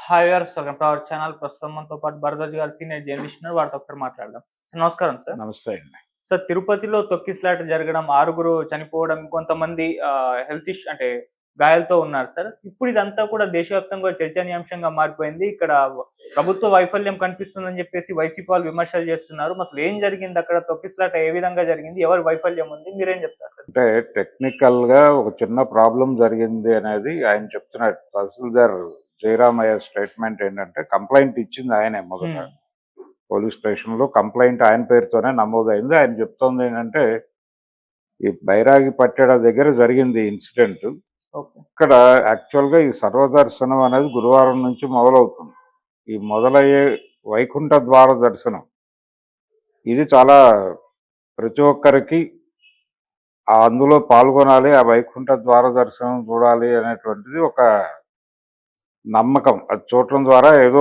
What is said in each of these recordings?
Hi viewers, welcome to our channel. ప్రస్తుతం మనతో పాటు భరద్వాజ్ గారు సీనియర్ జర్నలిస్ట్ ఉన్నారు. వారితో ఒకసారి మాట్లాడదాం. సార్ నమస్కారం సార్. నమస్తే అండి. సార్, తిరుపతిలో తొక్కిసలాట జరగడం, 6 చనిపోవడం, కొంతమంది హెల్త్ ఇష్యూ అంటే గాయాలతో ఉన్నారు సార్. ఇప్పుడు ఇదంతా కూడా దేశవ్యాప్తంగా చర్చనీయాంశంగా మారిపోయింది. ఇక్కడ ప్రభుత్వ వైఫల్యం కనిపిస్తుందని చెప్పేసి వైసీపీ వాళ్ళు విమర్శలు చేస్తున్నారు. అసలు ఏం జరిగింది అక్కడ? తొక్కిసలాట ఏ విధంగా జరిగింది? ఎవరి వైఫల్యం ఉంది? మీరేం చెప్తారు సార్? అంటే టెక్నికల్‌గా ఒక చిన్న ప్రాబ్లమ్ జరిగింది అనేది ఆయన చెప్తున్నాడు. తహసీల్దార్ జయరామయ్య స్టేట్మెంట్ ఏంటంటే కంప్లెయింట్ ఇచ్చింది ఆయనే మొదట. పోలీస్ స్టేషన్‌లో కంప్లెయింట్ ఆయన పేరుతోనే నమోదైంది. ఆయన చెప్తోంది ఏంటంటే ఈ బైరాగి పట్టెడ దగ్గర జరిగింది ఇన్సిడెంట్. ఓకే. ఇక్కడ యాక్చువల్‌గా ఈ సర్వదర్శనం అనేది గురువారం నుంచి మొదలవుతుంది. ఈ మొదలయ్యే వైకుంఠ ద్వార దర్శనం ఇది చాలా ప్రతి ఒక్కరికి అందులో పాల్గొనాలి, ఆ వైకుంఠ ద్వార దర్శనం చూడాలి అనేటువంటిది ఒక నమ్మకం. అది చూడటం ద్వారా ఏదో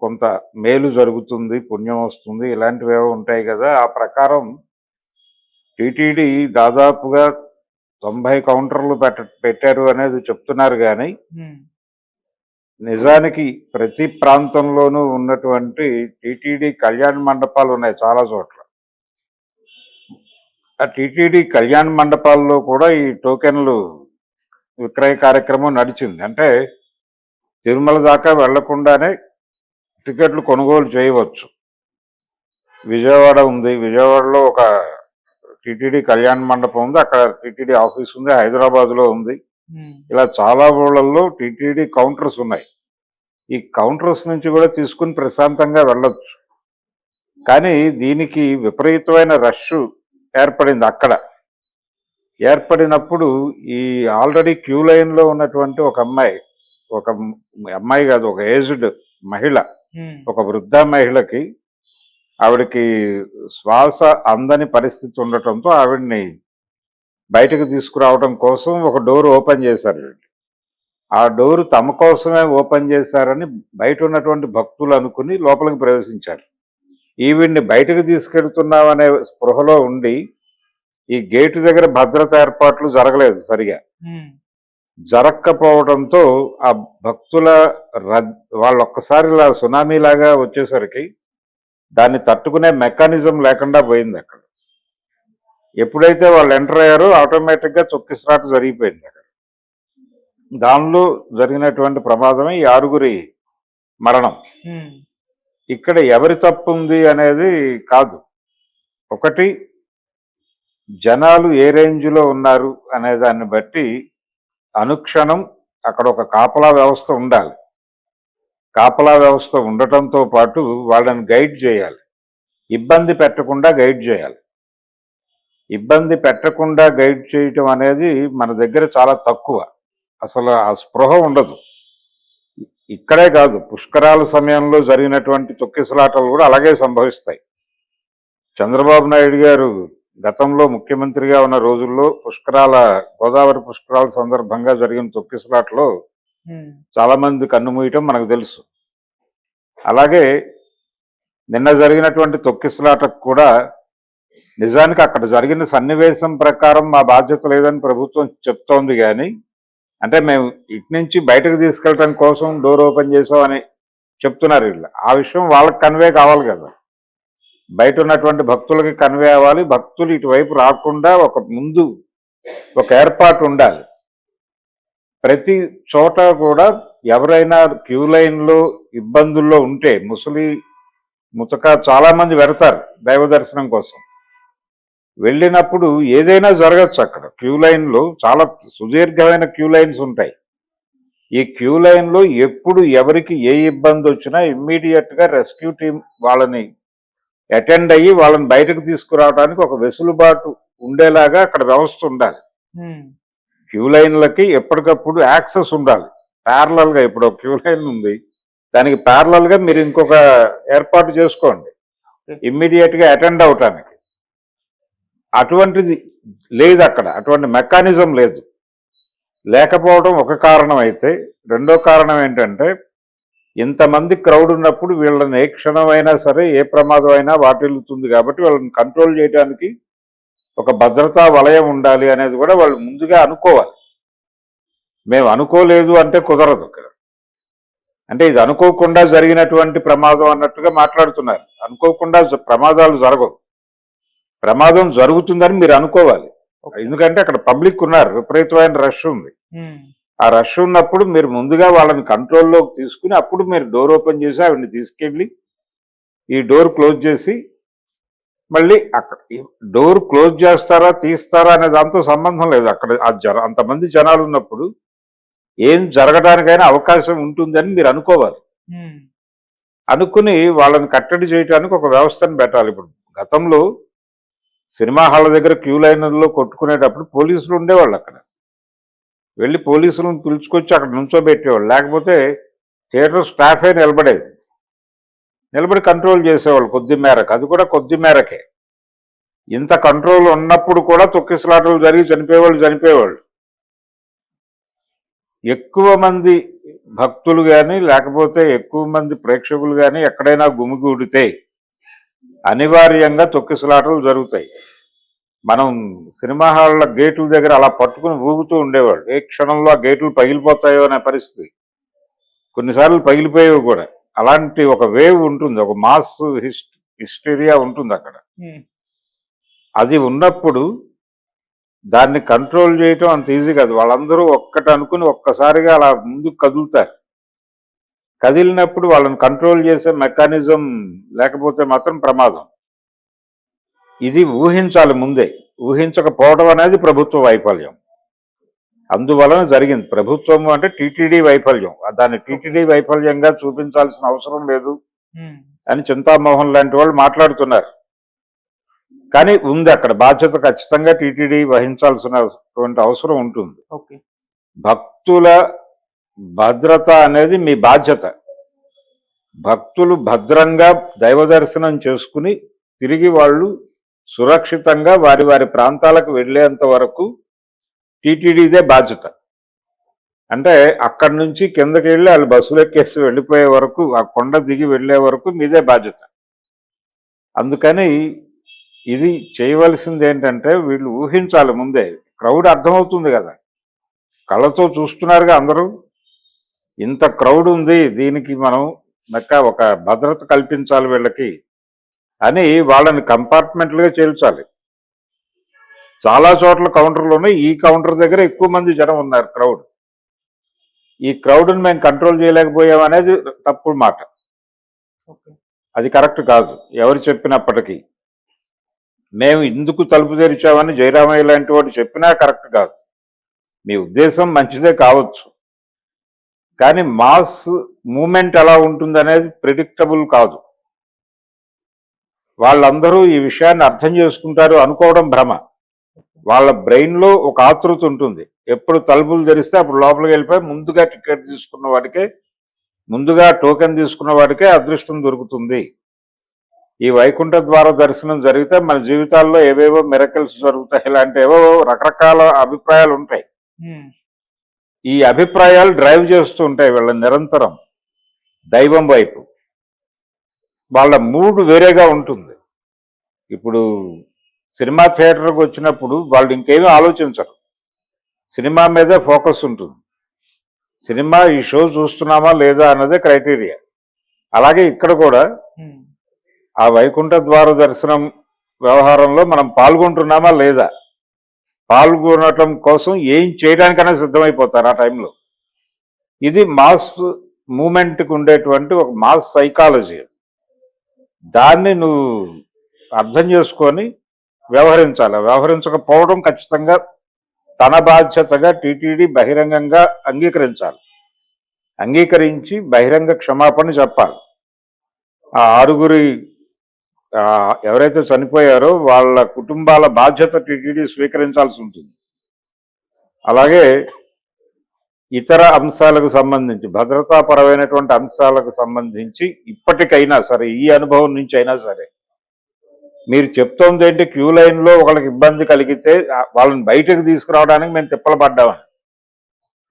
కొంత మేలు జరుగుతుంది, పుణ్యం వస్తుంది, ఇలాంటివేవో ఉంటాయి కదా! ఆ ప్రకారం టీటీడీ దాదాపుగా 90 కౌంటర్లు పెట్టారు అనేది చెప్తున్నారు గానీ, నిజానికి ప్రతి ప్రాంతంలోనూ ఉన్నటువంటి టీటీడీ కళ్యాణ మండపాలు ఉన్నాయి చాలా చోట్ల. ఆ టీటీడీ కళ్యాణ మండపాల్లో కూడా ఈ టోకెన్లు విక్రయ కార్యక్రమం నడిచింది. అంటే తిరుమల దాకా వెళ్లకుండానే టికెట్లు కొనుగోలు చేయవచ్చు. విజయవాడ ఉంది, విజయవాడలో ఒక టీటీడీ కళ్యాణ మండపం ఉంది, అక్కడ టీటీడీ ఆఫీస్ ఉంది, హైదరాబాద్లో ఉంది. ఇలా చాలా ఊళ్ళల్లో టీటీడీ కౌంటర్స్ ఉన్నాయి. ఈ కౌంటర్స్ నుంచి కూడా తీసుకుని ప్రశాంతంగా వెళ్ళొచ్చు. కానీ దీనికి విపరీతమైన రష్ ఏర్పడింది అక్కడ. ఏర్పడినప్పుడు ఈ ఆల్రెడీ క్యూ లైన్లో ఉన్నటువంటి ఒక అమ్మాయి కాదు, ఒక ఏజ్డ్ మహిళ, ఒక వృద్ధ మహిళకి ఆవిడకి శ్వాస అందని పరిస్థితి ఉండటంతో ఆవిడ్ని బయటకు తీసుకురావడం కోసం ఒక డోర్ ఓపెన్ చేశారు. ఆ డోరు తమ కోసమే ఓపెన్ చేశారని బయట ఉన్నటువంటి భక్తులు అనుకుని లోపలికి ప్రవేశించారు. ఈవిడ్ని బయటకు తీసుకెళ్తున్నామనే స్పృహలో ఉండి ఈ గేటు దగ్గర భద్రత ఏర్పాట్లు జరగలేదు సరిగా. జరగకపోవడంతో ఆ భక్తుల వాళ్ళు ఒక్కసారి ఇలా సునామీ లాగా వచ్చేసరికి దాన్ని తట్టుకునే మెకానిజం లేకుండా పోయింది అక్కడ. ఎప్పుడైతే వాళ్ళు ఎంటర్ అయ్యారో ఆటోమేటిక్గా తొక్కిసలాట జరిగిపోయింది అక్కడ. దానిలో జరిగినటువంటి ప్రమాదమే ఈ 6 మరణం. ఇక్కడ ఎవరి తప్పు ఉంది అనేది కాదు. ఒకటి, జనాలు ఏ రేంజ్లో ఉన్నారు అనే దాన్ని బట్టి అనుక్షణం అక్కడ ఒక కాపలా వ్యవస్థ ఉండాలి. కాపలా వ్యవస్థ ఉండటంతో పాటు వాళ్ళని గైడ్ చేయాలి, ఇబ్బంది పెట్టకుండా గైడ్ చేయాలి. ఇబ్బంది పెట్టకుండా గైడ్ చేయటం అనేది మన దగ్గర చాలా తక్కువ. అసలు ఆ స్పృహ ఉండదు. ఇక్కడే కాదు, పుష్కరాల సమయంలో జరిగినటువంటి తొక్కిసలాటలు కూడా అలాగే సంభవిస్తాయి. చంద్రబాబు నాయుడు గారు గతంలో ముఖ్యమంత్రిగా ఉన్న రోజుల్లో గోదావరి పుష్కరాల సందర్భంగా జరిగిన తొక్కిసలాటలో చాలా మంది కన్నుమూయటం మనకు తెలుసు. అలాగే నిన్న జరిగినటువంటి తొక్కిసలాటకు కూడా నిజానికి అక్కడ జరిగిన సన్నివేశం ప్రకారం మా బాధ్యత లేదని ప్రభుత్వం చెప్తోంది. కానీ అంటే మేము ఇటు నుంచి బయటకు తీసుకెళ్ళటం కోసం డోర్ ఓపెన్ చేసామని చెప్తున్నారు వీళ్ళు. ఆ విషయం వాళ్ళకి కన్వే కావాలి కదా, బయట ఉన్నటువంటి భక్తులకి కన్వే అవ్వాలి. భక్తులు ఇటువైపు రాకుండా ముందు ఒక ఏర్పాటు ఉండాలి. ప్రతి చోట కూడా ఎవరైనా క్యూ లైన్లో ఇబ్బందుల్లో ఉంటే ముతక చాలా మంది వెడతారు దైవ దర్శనం కోసం. వెళ్ళినప్పుడు ఏదైనా జరగచ్చు. అక్కడ క్యూ లైన్లో చాలా సుదీర్ఘమైన క్యూ లైన్స్ ఉంటాయి. ఈ క్యూ లైన్లో ఎప్పుడు ఎవరికి ఏ ఇబ్బంది వచ్చినా ఇమ్మీడియట్గా రెస్క్యూ టీం వాళ్ళని అటెండ్ అయ్యి వాళ్ళని బయటకు తీసుకురావడానికి ఒక వెసులుబాటు ఉండేలాగా అక్కడ వ్యవస్థ ఉండాలి. క్యూ లైన్లకి ఎప్పటికప్పుడు యాక్సెస్ ఉండాలి. ప్యారలల్గా ఇప్పుడు ఒక క్యూ లైన్ ఉంది, దానికి ప్యారలల్గా మీరు ఇంకొక ఏర్పాటు చేసుకోండి ఇమ్మీడియట్గా అటెండ్ అవటానికి. అటువంటిది లేదు అక్కడ, అటువంటి మెకానిజం లేదు. లేకపోవడం ఒక కారణం అయితే, రెండో కారణం ఏంటంటే ఇంతమంది క్రౌడ్ ఉన్నప్పుడు వీళ్ళని ఏ క్షణమైనా సరే ఏ ప్రమాదం అయినా వాటిల్లుతుంది. కాబట్టి వాళ్ళని కంట్రోల్ చేయడానికి ఒక భద్రతా వలయం ఉండాలి అనేది కూడా వాళ్ళు ముందుగా అనుకోవాలి. మేము అనుకోలేదు అంటే కుదరదు. అంటే ఇది అనుకోకుండా జరిగినటువంటి ప్రమాదం అన్నట్టుగా మాట్లాడుతున్నారు. అనుకోకుండా ప్రమాదాలు జరగవు. ప్రమాదం జరుగుతుందని మీరు అనుకోవాలి. ఎందుకంటే అక్కడ పబ్లిక్ ఉన్నారు, విపరీతమైన రష్ ఉంది. ఆ రష్ ఉన్నప్పుడు మీరు ముందుగా వాళ్ళని కంట్రోల్లోకి తీసుకుని అప్పుడు మీరు డోర్ ఓపెన్ చేసి ఆవిడని తీసుకెళ్ళి ఈ డోర్ క్లోజ్ చేసి మళ్ళీ అక్కడ డోర్ క్లోజ్ చేస్తారా తీస్తారా అనే దాంతో సంబంధం లేదు. అక్కడ అంతమంది జనాలు ఉన్నప్పుడు ఏం జరగడానికైనా అవకాశం ఉంటుందని మీరు అనుకోవాలి. అనుకుని వాళ్ళని కట్టడి చేయడానికి ఒక వ్యవస్థను పెట్టాలి. ఇప్పుడు గతంలో సినిమా హాళ్ళ దగ్గర క్యూ లైన్లో కొట్టుకునేటప్పుడు పోలీసులు ఉండేవాళ్ళు. అక్కడ వెళ్ళి పోలీసులను పిలుచుకొచ్చి అక్కడ నుంచోబెట్టేవాళ్ళు. లేకపోతే థియేటర్ స్టాఫే నిలబడేది. నిలబడి కంట్రోల్ చేసేవాళ్ళు కొద్ది మేరకు. అది కూడా కొద్ది మేరకే. ఇంత కంట్రోల్ ఉన్నప్పుడు కూడా తొక్కిసలాటలు జరిగి చనిపోయేవాళ్ళు. ఎక్కువ మంది భక్తులు కానీ లేకపోతే ఎక్కువ మంది ప్రేక్షకులు కానీ ఎక్కడైనా గుమిగూడితే అనివార్యంగా తొక్కిసలాటలు జరుగుతాయి. మనం సినిమా హాళ్ళ గేట్ల దగ్గర అలా పట్టుకుని ఊగుతూ ఉండేవాళ్ళు. ఏ క్షణంలో ఆ గేట్లు పగిలిపోతాయో అనే పరిస్థితి. కొన్నిసార్లు పగిలిపోయేవి కూడా. అలాంటి ఒక వేవ్ ఉంటుంది, ఒక మాస్ హిస్టీరియా ఉంటుంది అక్కడ. అది ఉన్నప్పుడు దాన్ని కంట్రోల్ చేయటం అంత ఈజీ కాదు. వాళ్ళందరూ ఒక్కటి అనుకుని ఒక్కసారిగా అలా ముందుకు కదులుతారు. కదిలినప్పుడు వాళ్ళని కంట్రోల్ చేసే మెకానిజం లేకపోతే మాత్రం ప్రమాదం. ఇది ఊహించాలి ముందే. ఊహించకపోవడం అనేది ప్రభుత్వ వైఫల్యం. అందువలన జరిగింది. ప్రభుత్వం అంటే టీటీడీ వైఫల్యం. దాన్ని టీటీడీ వైఫల్యంగా చూపించాల్సిన అవసరం లేదు అని చింతామోహన్ లాంటి వాళ్ళు మాట్లాడుతున్నారు. కానీ ఉంది అక్కడ బాధ్యత ఖచ్చితంగా టీటీడీ వహించాల్సినటువంటి అవసరం ఉంటుంది. భక్తుల భద్రత అనేది మీ బాధ్యత. భక్తులు భద్రంగా దైవ దర్శనం చేసుకుని తిరిగి వాళ్ళు సురక్షితంగా వారి వారి ప్రాంతాలకు వెళ్ళేంత వరకు టీటీడీదే బాధ్యత. అంటే అక్కడి నుంచి కిందకి వెళ్ళి వాళ్ళు బస్సులు ఎక్కేసి వెళ్ళిపోయే వరకు, ఆ కొండ దిగి వెళ్ళే వరకు మీదే బాధ్యత. అందుకని ఇది చేయవలసింది ఏంటంటే వీళ్ళు ఊహించాలి ముందే. క్రౌడ్ అర్థమవుతుంది కదా, కళ్ళతో చూస్తున్నారుగా అందరూ. ఇంత క్రౌడ్ ఉంది, దీనికి మనం ఒక భద్రత కల్పించాలి వీళ్ళకి అని వాళ్ళని కంపార్ట్మెంట్లుగా చేర్చాలి. చాలా చోట్ల కౌంటర్లోనే ఈ కౌంటర్ దగ్గర ఎక్కువ మంది జనం ఉన్నారు, క్రౌడ్. ఈ క్రౌడ్ని మేము కంట్రోల్ చేయలేకపోయాం అనేది తప్పుడు మాట. అది కరెక్ట్ కాదు ఎవరు చెప్పినప్పటికీ. మేము ఇందుకు తలుపు తెరిచామని జయరామయ్య లాంటి వాడు చెప్పినా కరెక్ట్ కాదు. మీ ఉద్దేశం మంచిదే కావచ్చు, కానీ మాస్ మూమెంట్ ఎలా ఉంటుందనేది ప్రిడిక్టబుల్ కాదు. వాళ్ళందరూ ఈ విషయాన్ని అర్థం చేసుకుంటారు అనుకోవడం భ్రమ. వాళ్ళ బ్రెయిన్లో ఒక ఆతృత ఉంటుంది. ఎప్పుడు తలుపులు తెరిస్తే అప్పుడు లోపలికి వెళ్ళిపోయి ముందుగా టికెట్ తీసుకున్న వాడికే, ముందుగా టోకెన్ తీసుకున్న వాడికే అదృష్టం దొరుకుతుంది. ఈ వైకుంఠ ద్వార దర్శనం జరిగితే మన జీవితాల్లో ఏవేవో మిరకల్స్ జరుగుతాయి, ఇలాంటి ఏవో రకరకాల అభిప్రాయాలు ఉంటాయి. ఈ అభిప్రాయాలు డ్రైవ్ చేస్తూ ఉంటాయి వీళ్ళని నిరంతరం దైవం వైపు. వాళ్ళ మూడ్ వేరేగా ఉంటుంది. ఇప్పుడు సినిమా థియేటర్కి వచ్చినప్పుడు వాళ్ళు ఇంకేమీ ఆలోచించరు, సినిమా మీదే ఫోకస్ ఉంటుంది. సినిమా ఈ షో చూస్తున్నామా లేదా అన్నదే క్రైటీరియా. అలాగే ఇక్కడ కూడా ఆ వైకుంఠ ద్వార దర్శనం వ్యవహారంలో మనం పాల్గొంటున్నామా లేదా, పాల్గొనటం కోసం ఏం చేయడానికైనా సిద్ధమైపోతారు ఆ టైంలో. ఇది మాస్ మూమెంట్కి ఉండేటువంటి ఒక మాస్ సైకాలజీ. దాన్ని నువ్వు అర్థం చేసుకొని వ్యవహరించాలి. వ్యవహరించకపోవడం ఖచ్చితంగా తన బాధ్యతగా టీటీడీ బహిరంగంగా అంగీకరించాలి. అంగీకరించి బహిరంగ క్షమాపణ చెప్పాలి. ఆ 6 ఎవరైతే చనిపోయారో వాళ్ళ కుటుంబాల బాధ్యత టీటీడీ స్వీకరించాల్సి ఉంటుంది. అలాగే ఇతర అంశాలకు సంబంధించి, భద్రతాపరమైనటువంటి అంశాలకు సంబంధించి ఇప్పటికైనా సరే, ఈ అనుభవం నుంచి అయినా సరే, మీరు చెప్తోంది ఏంటి, క్యూ లైన్లో ఒకళ్ళకి ఇబ్బంది కలిగితే వాళ్ళని బయటకు తీసుకురావడానికి మేము తిప్పలు పడ్డామని.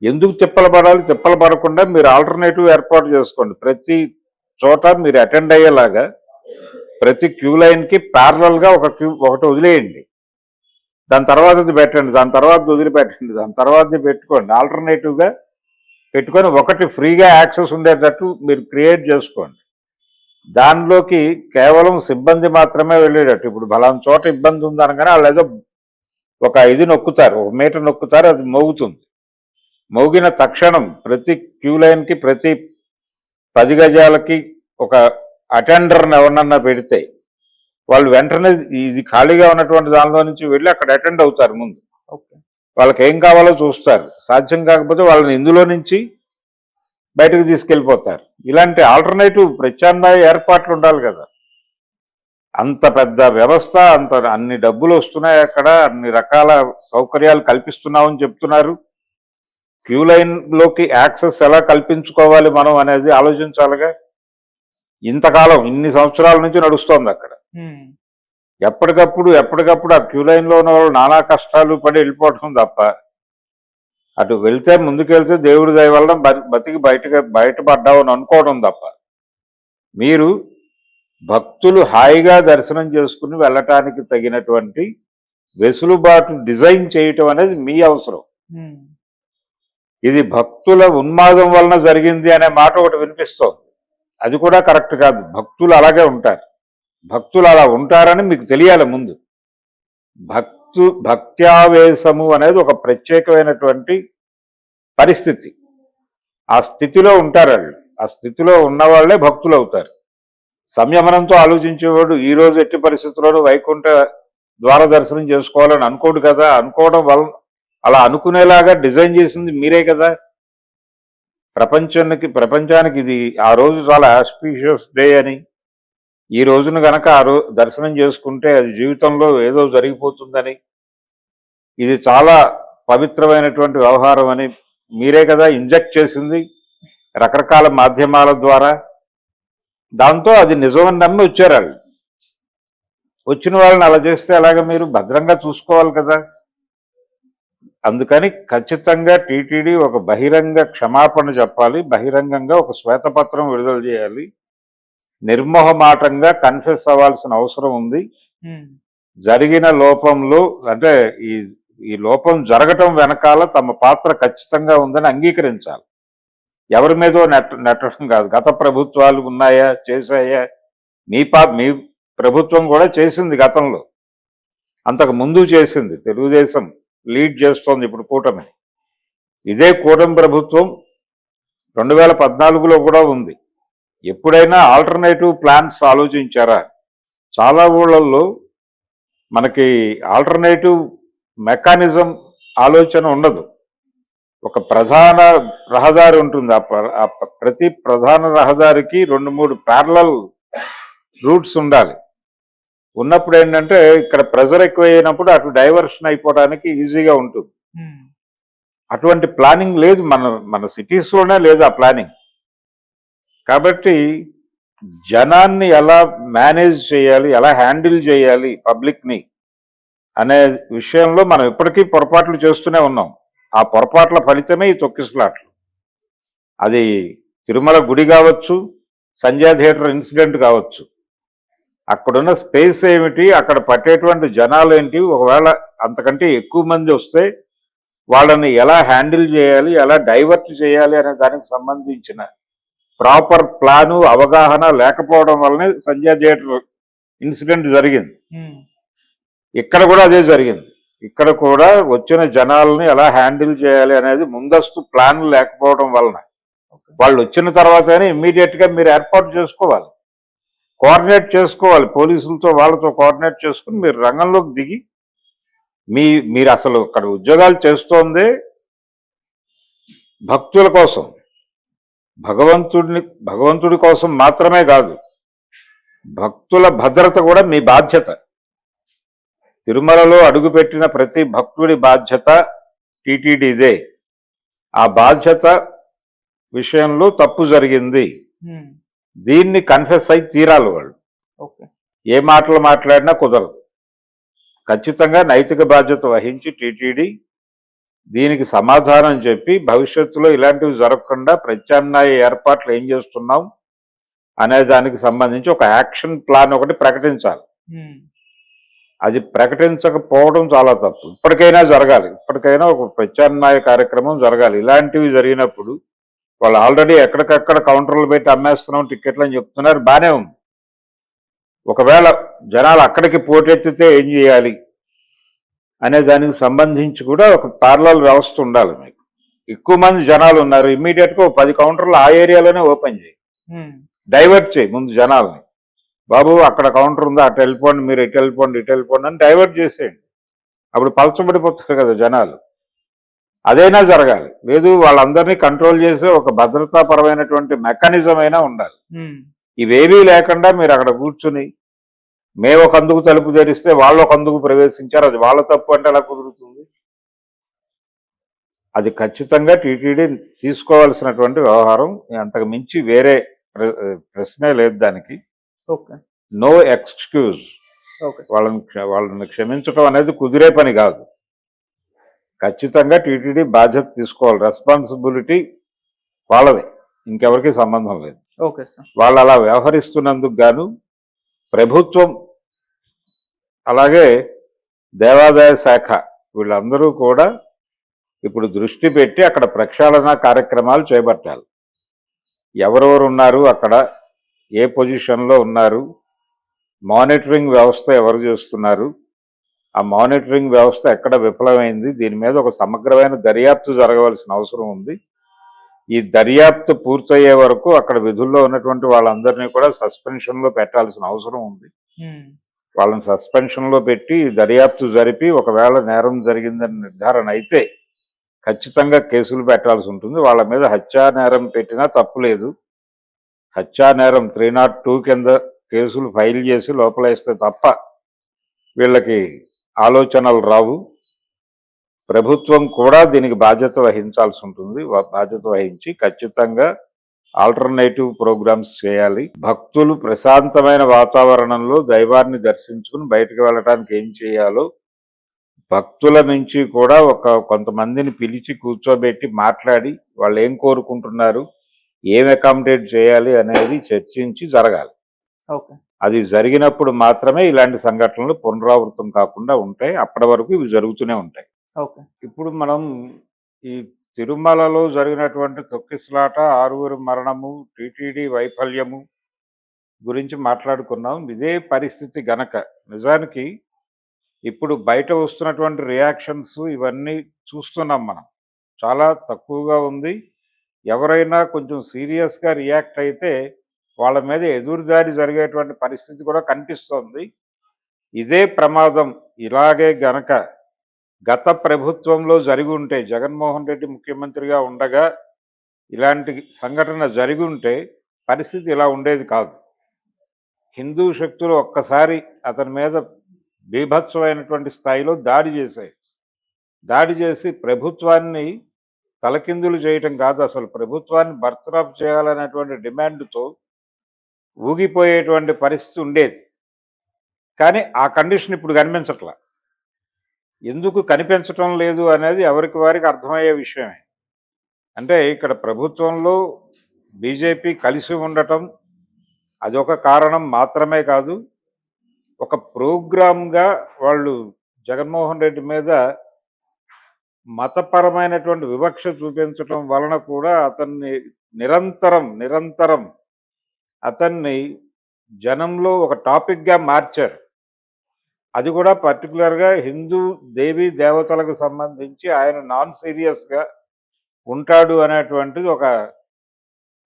ఎందుకు తిప్పలు పడాలి? తిప్పలు పడకుండా మీరు ఆల్టర్నేటివ్ ఏర్పాటు చేసుకోండి. ప్రతి చోట మీరు అటెండ్ అయ్యేలాగా ప్రతి క్యూ లైన్కి ప్యారలల్గా ఒకటి వదిలేయండి. దాని తర్వాతది పెట్టండి, దాని తర్వాత వదిలిపెట్టండి, దాని తర్వాతది పెట్టుకోండి. ఆల్టర్నేటివ్గా పెట్టుకొని ఒకటి ఫ్రీగా యాక్సెస్ ఉండేటట్టు మీరు క్రియేట్ చేసుకోండి. దానిలోకి కేవలం సిబ్బంది మాత్రమే వెళ్ళేటట్టు. ఇప్పుడు బలానా చోట ఇబ్బంది ఉందనగానే వాళ్ళు ఏదో ఒక ఇది నొక్కుతారు, ఒక మీటర్ నొక్కుతారు, అది మోగుతుంది. మోగిన తక్షణం ప్రతి క్యూ లైన్కి ప్రతి 10 గజాలకి ఒక అటెండర్ని ఎవరినన్నా పెడితే వాళ్ళు వెంటనే ఇది ఖాళీగా ఉన్నటువంటి దానిలో నుంచి వెళ్ళి అక్కడ అటెండ్ అవుతారు ముందు. ఓకే. వాళ్ళకి ఏం కావాలో చూస్తారు. సాధ్యం కాకపోతే వాళ్ళని ఇందులో నుంచి బయటకు తీసుకెళ్ళిపోతారు. ఇలాంటి ఆల్టర్నేటివ్ ప్రత్యామ్నాయ ఏర్పాట్లు ఉండాలి కదా. అంత పెద్ద వ్యవస్థ, అన్ని డబ్బులు వస్తున్నాయి, అక్కడ అన్ని రకాల సౌకర్యాలు కల్పిస్తున్నామని చెప్తున్నారు. క్యూ లైన్లోకి యాక్సెస్ ఎలా కల్పించుకోవాలి మనం అనేది ఆలోచించాలిగా. ఇంతకాలం ఇన్ని సంవత్సరాల నుంచి నడుస్తోంది అక్కడ. ఎప్పటికప్పుడు ఆ క్యూ లైన్లో ఉన్న వాళ్ళు నానా కష్టాలు పడి వెళ్ళిపోవటం తప్ప, అటు వెళ్తే ముందుకెళ్తే దేవుడి దయ వల్ల బతికి బయటపడ్డావు అని అనుకోవడం తప్ప, మీరు భక్తులు హాయిగా దర్శనం చేసుకుని వెళ్ళటానికి తగినటువంటి వెసులుబాటు డిజైన్ చేయటం అనేది మీ అవసరం. ఇది భక్తుల ఉన్మాదం వలన జరిగింది అనే మాట ఒకటి వినిపిస్తోంది. అది కూడా కరెక్ట్ కాదు. భక్తులు అలాగే ఉంటారు. భక్తులు అలా ఉంటారని మీకు తెలియాలి ముందు. భక్త్యావేశము అనేది ఒక ప్రత్యేకమైనటువంటి పరిస్థితి. ఆ స్థితిలో ఉంటారు వాళ్ళు. ఆ స్థితిలో ఉన్నవాళ్లే భక్తులు అవుతారు. సంయమనంతో ఆలోచించేవాడు ఈ రోజు ఎట్టి పరిస్థితుల్లోనూ వైకుంఠ ద్వార దర్శనం చేసుకోవాలని అనుకోడు కదా. అనుకోవడం వల్ల అలా అనుకునేలాగా డిజైన్ చేసింది మీరే కదా. ప్రపంచానికి ఇది ఆ రోజు చాలా ఆస్పీషియస్ డే అని, ఈ రోజున గనక దర్శనం చేసుకుంటే అది జీవితంలో ఏదో జరిగిపోతుందని, ఇది చాలా పవిత్రమైనటువంటి వ్యవహారం అని మీరే కదా ఇంజెక్ట్ చేసింది రకరకాల మాధ్యమాల ద్వారా. దాంతో అది నిజమని నమ్మి వచ్చారు వాళ్ళు. వచ్చిన వాళ్ళని అలా చేస్తే అలాగే మీరు భద్రంగా చూసుకోవాలి కదా. అందుకని ఖచ్చితంగా టీటీడీ ఒక బహిరంగ క్షమాపణ చెప్పాలి, బహిరంగంగా ఒక శ్వేతపత్రం విడుదల చేయాలి, నిర్మోహమాటంగా కన్ఫెస్ అవ్వాల్సిన అవసరం ఉంది. జరిగిన లోపంలో అంటే ఈ లోపం జరగటం వెనకాల తమ పాత్ర ఖచ్చితంగా ఉందని అంగీకరించాలి. ఎవరి మీదో నెట్టడం కాదు. గత ప్రభుత్వాలు ఉన్నాయా, చేశాయా? మీ ప్రభుత్వం కూడా చేసింది గతంలో, అంతకు ముందు చేసింది. తెలుగుదేశం లీడ్ చేస్తోంది ఇప్పుడు కూటమి. ఇదే కూటమి ప్రభుత్వం 2014లో కూడా ఉంది. ఎప్పుడైనా ఆల్టర్నేటివ్ ప్లాన్స్ ఆలోచించారా? చాలా ఊళ్ళల్లో మనకి ఆల్టర్నేటివ్ మెకానిజం ఆలోచన ఉండదు. ఒక ప్రధాన రహదారి ఉంటుంది. ప్రతి ప్రధాన రహదారికి 2-3 ప్యారలల్ రూట్స్ ఉండాలి. ఉన్నప్పుడు ఏంటంటే ఇక్కడ ప్రెజర్ ఎక్కువ అయినప్పుడు అటు డైవర్షన్ అయిపోవడానికి ఈజీగా ఉంటుంది. అటువంటి ప్లానింగ్ లేదు మన సిటీస్లోనే లేదు ఆ ప్లానింగ్. కాబట్టి జనాన్ని ఎలా మేనేజ్ చేయాలి, ఎలా హ్యాండిల్ చేయాలి పబ్లిక్ని అనే విషయంలో మనం ఇప్పటికీ పొరపాట్లు చేస్తూనే ఉన్నాం. ఆ పొరపాట్ల ఫలితమే ఈ తొక్కిసలాట్లు. అది తిరుమల గుడి కావచ్చు, సంజయ్ థియేటర్ ఇన్సిడెంట్ కావచ్చు. అక్కడున్న స్పేస్ ఏమిటి, అక్కడ పట్టేటువంటి జనాలు ఏంటి, ఒకవేళ అంతకంటే ఎక్కువ మంది వస్తే వాళ్ళని ఎలా హ్యాండిల్ చేయాలి, ఎలా డైవర్ట్ చేయాలి అనే దానికి సంబంధించిన ప్రాపర్ ప్లాను, అవగాహన లేకపోవడం వల్లనే సంజయ్ థియేటర్ ఇన్సిడెంట్ జరిగింది. ఇక్కడ కూడా అదే జరిగింది. ఇక్కడ కూడా వచ్చిన జనాలని ఎలా హ్యాండిల్ చేయాలి అనేది ముందస్తు ప్లాన్ లేకపోవడం వలన వాళ్ళు వచ్చిన తర్వాతనే ఇమ్మీడియట్గా మీరు ఏర్పాటు చేసుకోవాలి, కోఆర్డినేట్ చేసుకోవాలి. పోలీసులతో వాళ్ళతో కోఆర్డినేట్ చేసుకుని మీరు రంగంలోకి దిగి మీరు అసలు అక్కడ ఉద్యోగాలు చేస్తోందే భక్తుల కోసం, భగవంతుడి కోసం మాత్రమే కాదు, భక్తుల భద్రత కూడా మీ బాధ్యత. తిరుమలలో అడుగుపెట్టిన ప్రతి భక్తుడి బాధ్యత టీటీడీదే. ఆ బాధ్యత విషయంలో తప్పు జరిగింది, దీన్ని కన్ఫెస్ అయి తీరాలి వాళ్ళు. ఏ మాటలు మాట్లాడినా కుదరదు. ఖచ్చితంగా నైతిక బాధ్యత వహించి టీటీడీ దీనికి సమాధానం చెప్పి భవిష్యత్తులో ఇలాంటివి జరగకుండా ప్రత్యామ్నాయ ఏర్పాట్లు ఏం చేస్తున్నాం అనే దానికి సంబంధించి ఒక యాక్షన్ ప్లాన్ ఒకటి ప్రకటించాలి. అది ప్రకటించకపోవడం చాలా తప్పు. ఇప్పటికైనా జరగాలి, ఇప్పటికైనా ఒక ప్రత్యామ్నాయ కార్యక్రమం జరగాలి. ఇలాంటివి జరిగినప్పుడు వాళ్ళు ఆల్రెడీ ఎక్కడికక్కడ కౌంటర్లు పెట్టి అమ్మేస్తున్నాం టికెట్లు అని చెప్తున్నారు, బానే ఉంది. ఒకవేళ జనాలు అక్కడికి పోటెత్తితే ఏం చేయాలి అనే దానికి సంబంధించి కూడా ఒక పార్లల్ వ్యవస్థ ఉండాలి. మీకు ఎక్కువ మంది జనాలు ఉన్నారు, ఇమ్మీడియట్ గా 10 కౌంటర్లు ఆ ఏరియాలోనే ఓపెన్ చేయి, డైవర్ట్ చేయి ముందు జనాల్ని. బాబు అక్కడ కౌంటర్ ఉందా, అటు వెళ్ళిపోండి, మీరు ఇటు వెళ్ళిపోండి, ఇటు వెళ్ళిపోండి అని డైవర్ట్ చేసేయండి. అప్పుడు పలచబడిపోతారు కదా జనాలు. అదైనా జరగాలి. లేదు వాళ్ళందరినీ కంట్రోల్ చేసే ఒక భద్రతాపరమైనటువంటి మెకానిజం అయినా ఉండాలి. ఇవేవీ లేకుండా మీరు అక్కడ కూర్చుని మేము ఒక అందుకు తలుపు తెరిస్తే వాళ్ళు ఒక అందుకు ప్రవేశించారు, అది వాళ్ళ తప్పు అంటే ఎలా కుదురుతుంది? అది ఖచ్చితంగా టీటీడీ తీసుకోవాల్సినటువంటి వ్యవహారం. అంతకు మించి వేరే ప్రశ్నే లేదు దానికి. No excuse. వాళ్ళని క్షమించడం అనేది కుదిరే పని కాదు. ఖచ్చితంగా టీటీడీ బాధ్యత తీసుకోవాలి. రెస్పాన్సిబిలిటీ వాళ్ళది, ఇంకెవరికి సంబంధం లేదు. వాళ్ళు అలా వ్యవహరిస్తున్నందుకు గాను ప్రభుత్వం అలాగే దేవాదాయ శాఖ వీళ్ళందరూ కూడా ఇప్పుడు దృష్టి పెట్టి అక్కడ ప్రక్షాళన కార్యక్రమాలు చేపట్టాలి. ఎవరెవరు ఉన్నారు అక్కడ, ఏ పొజిషన్లో ఉన్నారు, మానిటరింగ్ వ్యవస్థ ఎవరు చేస్తున్నారు, ఆ మానిటరింగ్ వ్యవస్థ ఎక్కడ విఫలమైంది, దీని మీద ఒక సమగ్రమైన దర్యాప్తు జరగవలసిన అవసరం ఉంది. ఈ దర్యాప్తు పూర్తయ్యే వరకు అక్కడ విధుల్లో ఉన్నటువంటి వాళ్ళందరినీ కూడా సస్పెన్షన్లో పెట్టాల్సిన అవసరం ఉంది. వాళ్ళని సస్పెన్షన్లో పెట్టి దర్యాప్తు జరిపి ఒకవేళ నేరం జరిగిందని నిర్ధారణ అయితే ఖచ్చితంగా కేసులు పెట్టాల్సి ఉంటుంది. వాళ్ళ మీద హత్యా నేరం పెట్టినా తప్పు లేదు. హత్యా నేరం 302 కింద కేసులు ఫైల్ చేసి లోపలేస్తే తప్ప వీళ్ళకి ఆలోచనలు రావు. ప్రభుత్వం కూడా దీనికి బాధ్యత వహించాల్సి ఉంటుంది. బాధ్యత వహించి ఖచ్చితంగా ఆల్టర్నేటివ్ ప్రోగ్రామ్స్ చేయాలి. భక్తులు ప్రశాంతమైన వాతావరణంలో దైవాన్ని దర్శించుకుని బయటకు వెళ్ళడానికి ఏం చేయాలో భక్తుల నుంచి కూడా కొంతమందిని పిలిచి కూర్చోబెట్టి మాట్లాడి వాళ్ళు ఏం కోరుకుంటున్నారు, ఏం అకామిడేట్ చేయాలి అనేది చర్చించి జరగాలి. అది జరిగినప్పుడు మాత్రమే ఇలాంటి సంఘటనలు పునరావృతం కాకుండా ఉంటాయి. అప్పటి వరకు ఇవి జరుగుతూనే ఉంటాయి. ఇప్పుడు మనం ఈ తిరుమలలో జరిగినటువంటి తొక్కిసలాట, 6 మరణము, టీటీడీ వైఫల్యము గురించి మాట్లాడుకున్నాం. ఇదే పరిస్థితి గనక నిజానికి ఇప్పుడు బయట వస్తున్నటువంటి రియాక్షన్స్ ఇవన్నీ చూస్తున్నాం మనం, చాలా తక్కువగా ఉంది. ఎవరైనా కొంచెం సీరియస్గా రియాక్ట్ అయితే వాళ్ళ మీద ఎదురుదాడి జరిగేటువంటి పరిస్థితి కూడా కనిపిస్తోంది. ఇదే ప్రమాదం ఇలాగే గనక గత ప్రభుత్వంలో జరిగి ఉంటే, జగన్మోహన్ రెడ్డి ముఖ్యమంత్రిగా ఉండగా ఇలాంటి సంఘటన జరిగి ఉంటే పరిస్థితి ఇలా ఉండేది కాదు. హిందూ శక్తులు ఒక్కసారి అతని మీద బీభత్సమైనటువంటి స్థాయిలో దాడి చేసి ప్రభుత్వాన్ని తలకిందులు చేయటం కాదు, అసలు ప్రభుత్వాన్ని బర్తరఫ్ చేయాలనేటువంటి డిమాండ్తో ఊగిపోయేటువంటి పరిస్థితి ఉండేది. కానీ ఆ కండిషన్ ఇప్పుడు కనిపించట్లా. ఎందుకు కనిపించటం లేదు అనేది ఎవరికి వారికి అర్థమయ్యే విషయమే. అంటే ఇక్కడ ప్రభుత్వంలో బీజేపీ కలిసి ఉండటం అదొక కారణం మాత్రమే కాదు, ఒక ప్రోగ్రామ్గా వాళ్ళు జగన్మోహన్ రెడ్డి మీద మతపరమైనటువంటి వివక్ష చూపించటం వలన కూడా అతన్ని నిరంతరం అతన్ని జనంలో ఒక టాపిక్గా మార్చారు. అది కూడా పర్టికులర్గా హిందూ దేవీ దేవతలకు సంబంధించి ఆయన నాన్ సీరియస్గా ఉంటాడు అనేటువంటిది ఒక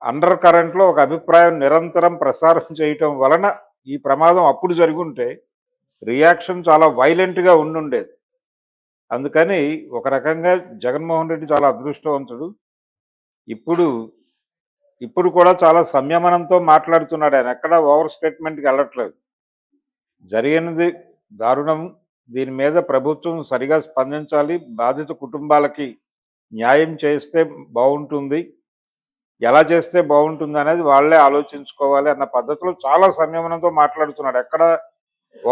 అండర్ కరెంట్లో ఒక అభిప్రాయం నిరంతరం ప్రసారం చేయటం వలన ఈ ప్రమాదం అప్పుడు జరుగుంటే రియాక్షన్ చాలా వైలెంట్గా ఉండుండేది. అందుకని ఒక రకంగా జగన్మోహన్ రెడ్డి చాలా అదృష్టవంతుడు. ఇప్పుడు కూడా చాలా సంయమనంతో మాట్లాడుతున్నాడు. ఆయన ఎక్కడ ఓవర్ స్టేట్మెంట్కి వెళ్ళట్లేదు. జరిగినది దారుణం, దీని మీద ప్రభుత్వం సరిగా స్పందించాలి, బాధిత కుటుంబాలకి న్యాయం చేస్తే బాగుంటుంది, ఎలా చేస్తే బాగుంటుంది అనేది వాళ్ళే ఆలోచించుకోవాలి అన్న పద్ధతిలో చాలా సంయమనంతో మాట్లాడుతున్నాడు. ఎక్కడ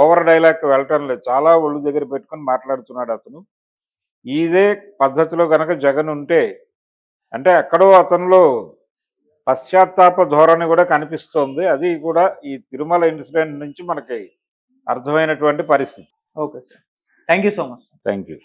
ఓవర్ డైలాగ్కి వెళ్ళటం లేదు, చాలా ఒళ్ళు దగ్గర పెట్టుకొని మాట్లాడుతున్నాడు అతను. ఇదే పద్ధతిలో కనుక జగన్ ఉంటే అంటే ఎక్కడో అతనిలో పశ్చాత్తాప ధోరణి కూడా కనిపిస్తోంది. అది కూడా ఈ తిరుమల ఇన్సిడెంట్ నుంచి మనకి అర్థమైనటువంటి పరిస్థితి. Okay sir, thank you so much. Thank you.